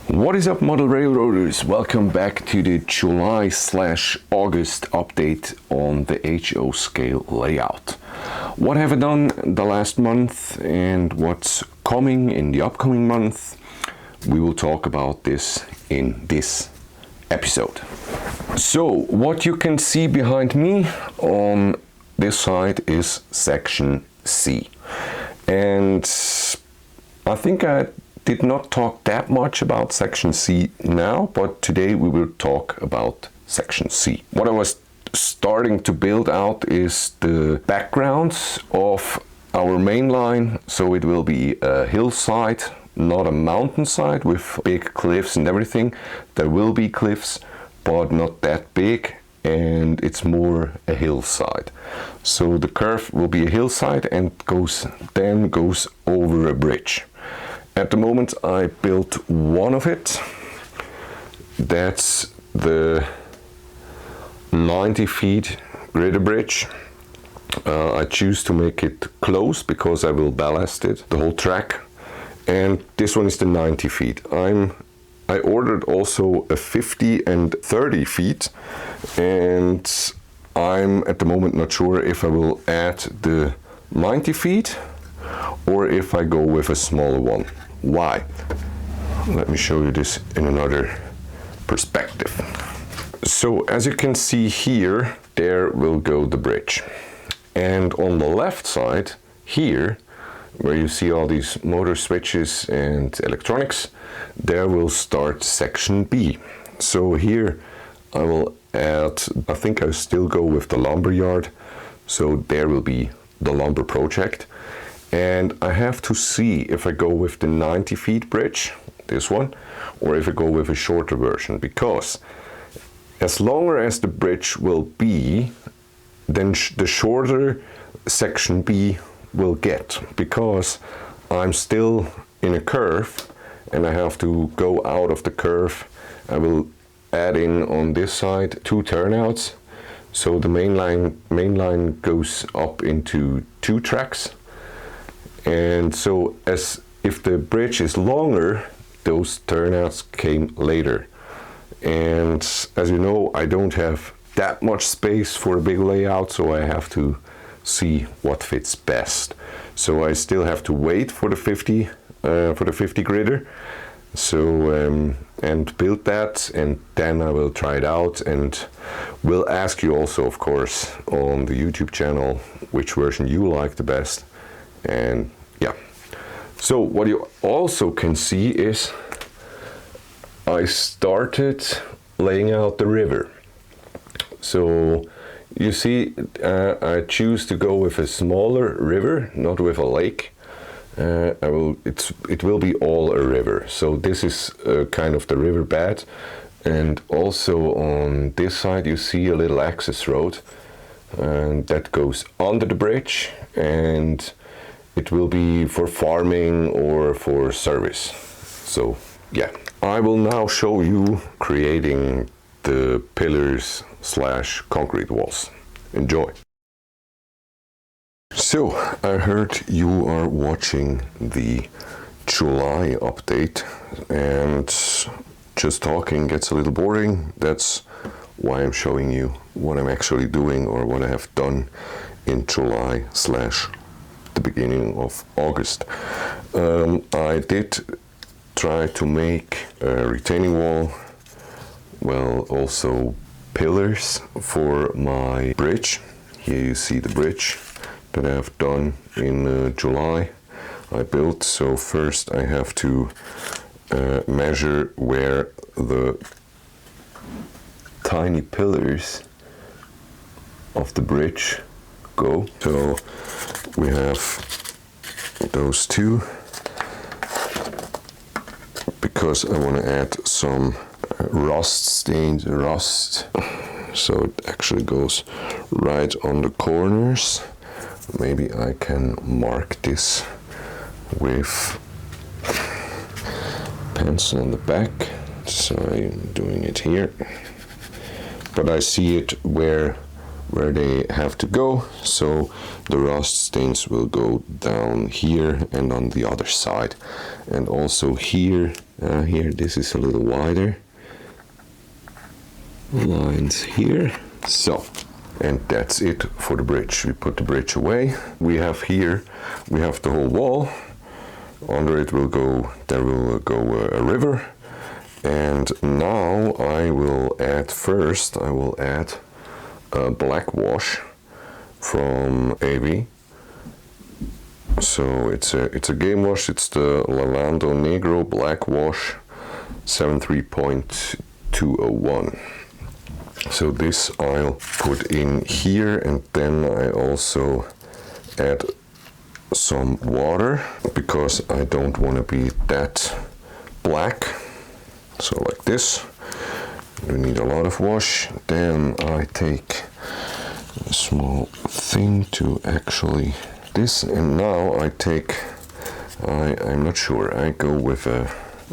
What is up, model railroaders? Welcome back to the July/August update on the HO scale layout. What have I done the last month and what's coming in the upcoming month? We will talk about this in this episode. So what you can see behind me on this side is section C. And I think I did not talk that much about section C now, but today we will talk about section C. What I was starting to build out is the backgrounds of our main line, so it will be a hillside, not a mountainside with big cliffs and everything. There will be cliffs, but not that big, and it's more a hillside. So the curve will be a hillside and goes over a bridge. At the moment I built one of it. That's the 90 feet grider bridge. I choose to make it close because I will ballast it, the whole track. And this one is the 90 feet. I ordered also a 50 and 30 feet, and I'm at the moment not sure if I will add the 90 feet or if I go with a smaller one. Why? Let me show you this in another perspective. So as you can see here, there will go the bridge. And on the left side here, where you see all these motor switches and electronics, there will start section B. So here I will add, I think I'll still go with the lumber yard. So there will be the lumber project. And I have to see if I go with the 90 feet bridge, this one, or if I go with a shorter version, because as longer as the bridge will be, then the shorter section B will get, because I'm still in a curve and I have to go out of the curve. I will add in on this side 2 turnouts, so the main line goes up into 2 tracks. And so as if the bridge is longer, those turnouts came later. And as you know, I don't have that much space for a big layout, so I have to see what fits best. So I still have to wait for the 50 grider. So and build that, and then I will try it out, and will ask you also, of course, on the YouTube channel which version you like the best. And yeah, so what you also can see is I started laying out the river. So you see, I choose to go with a smaller river, not with a lake. It will be all a river. So this is kind of the river bed, and also on this side you see a little access road, and that goes under the bridge, and it will be for farming or for service. So yeah, I will now show you creating the pillars/concrete walls. Enjoy. So I heard you are watching the July update, and just talking gets a little boring. That's why I'm showing you what I'm actually doing, or what I have done in July/ the beginning of August. I did try to make a retaining wall, well, also pillars for my bridge. Here you see the bridge that I have done in July. I built, so first I have to measure where the tiny pillars of the bridge go. So we have those 2, because I want to add some rust, so it actually goes right on the corners. Maybe I can mark this with pencil on the back, so I'm doing it here, but I see it where they have to go, so the rust stains will go down here and on the other side, and also here Here this is a little wider. Lines here. So, and that's it for the bridge. We put the bridge away. We have here, we have the whole wall. Under it will go, there will go a river. And now I will add a black wash from AV. So it's a game wash. It's the Lalando Negro Black Wash 73.201. So this I'll put in here, and then I also add some water because I don't want to be that black. So like this. You need a lot of wash. Then I take a small thing to actually this, and now I take, I'm not sure, I go with a,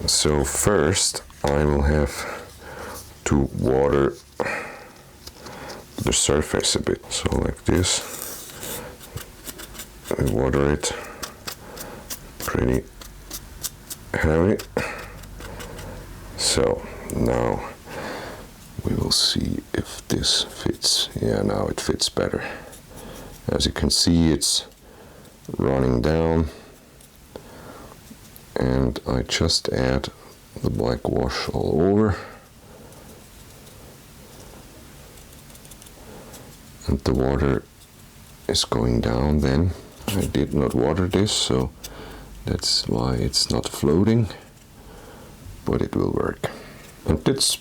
so first I will have to water the surface a bit, so like this. I water it pretty heavy. So now we will see if this fits. Yeah, now it fits better. As you can see, it's running down, and I just add the black wash all over, and the water is going down. Then I did not water this, so that's why it's not floating, but it will work. And it's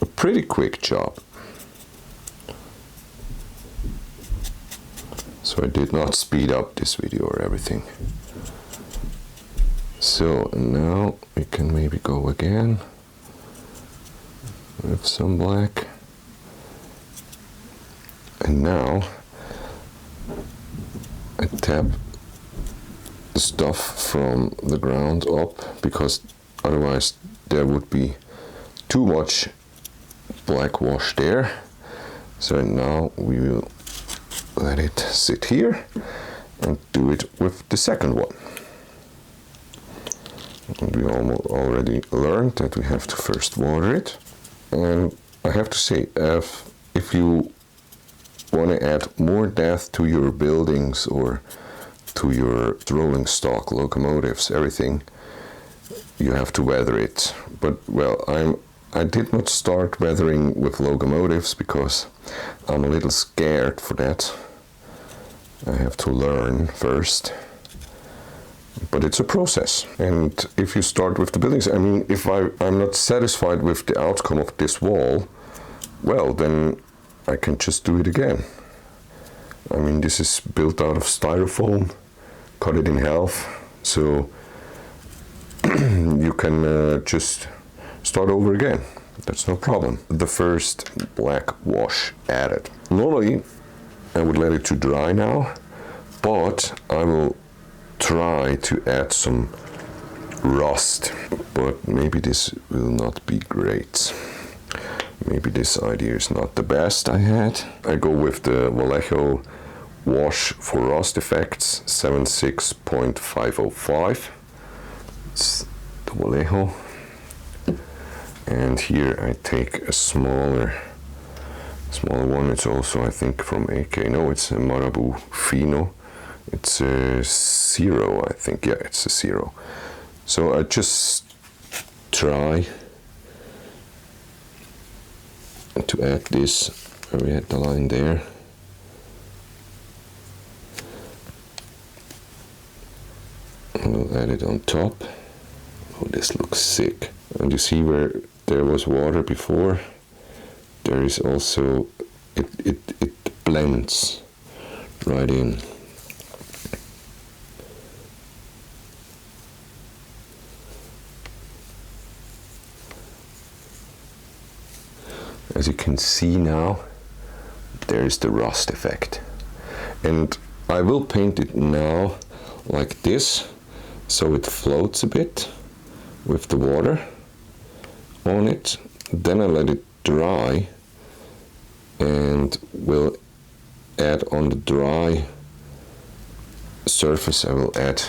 a pretty quick job. So I did not speed up this video or everything. So now we can maybe go again with some black. And now I tap the stuff from the ground up, because otherwise there would be too much black wash there. So now we will let it sit here and do it with the second one. And we already learned that we have to first water it. And I have to say, if you want to add more depth to your buildings or to your rolling stock, locomotives, everything, you have to weather it. But well, I did not start weathering with locomotives because I'm a little scared for that. I have to learn first. But it's a process. And if you start with the buildings, I mean, if I'm not satisfied with the outcome of this wall, well, then I can just do it again. I mean, this is built out of styrofoam, cut it in half, so you can just start over again. That's no problem. The first black wash added. Normally, I would let it to dry now, but I will try to add some rust, but maybe this will not be great. Maybe this idea is not the best I had. I go with the Vallejo wash for rust effects 76.505. It's the Vallejo. And here I take a smaller one. It's also, I think, from AK. No, it's a Marabu Fino. It's a 0, I think. Yeah, it's a 0. So I just try to add this where we had the line there. And we'll add it on top. Oh, this looks sick. And you see where there was water before? There is also, it blends right in. As you can see now, there is the rust effect. And I will paint it now like this, so it floats a bit with the water on it. Then I let it dry, and will add on the dry surface, I will add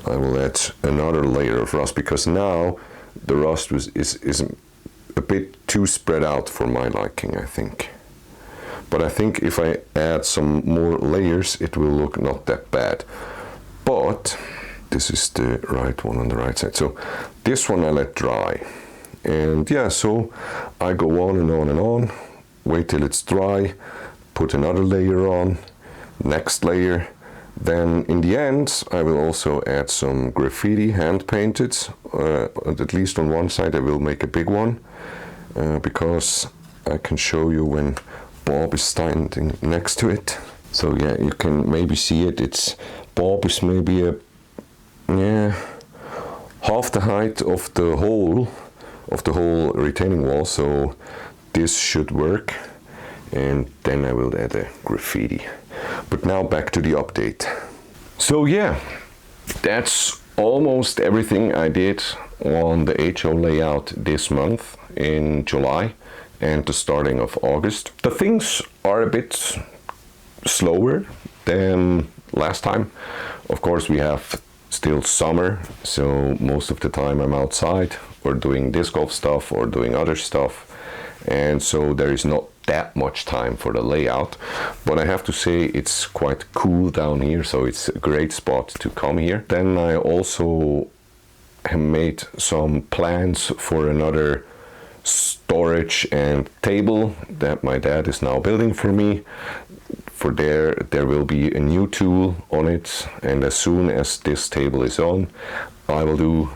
I will add another layer of rust, because now the rust is a bit too spread out for my liking, I think. But I think if I add some more layers, it will look not that bad. But this is the right one on the right side. So this one I let dry. And yeah, so I go on and on and on, wait till it's dry, put another layer on, next layer. Then in the end, I will also add some graffiti, hand painted. At least on one side I will make a big one, because I can show you when Bob is standing next to it. So yeah, you can maybe see it. Bob is maybe half the height of the whole retaining wall, so this should work. And then I will add a graffiti. But now back to the update. So yeah, that's almost everything I did on the HO layout this month in July and the starting of August. The things are a bit slower than last time. Of course, we have still summer, so most of the time I'm outside or doing disc golf stuff or doing other stuff, and so there is not that much time for the layout. But I have to say it's quite cool down here, so it's a great spot to come here. Then I also have made some plans for another storage and table that my dad is now building for me. For there will be a new tool on it, and as soon as this table is on, I will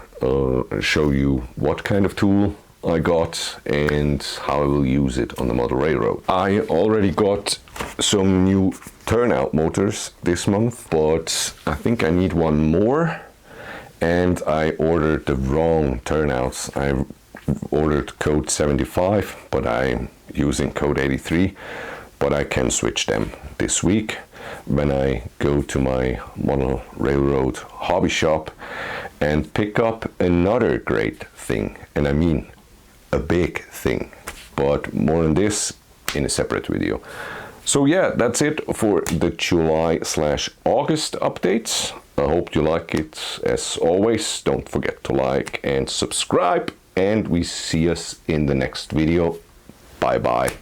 show you what kind of tool I got and how I will use it on the model railroad. I already got some new turnout motors this month, but I think I need one more, and I ordered the wrong turnouts. I ordered code 75, but I'm using code 83, but I can switch them this week when I go to my model railroad hobby shop and pick up another great thing, and I mean a big thing, but more on this in a separate video. So yeah, that's it for the July/August updates. I hope you like it. As always, don't forget to like and subscribe, and we see us in the next video. Bye bye.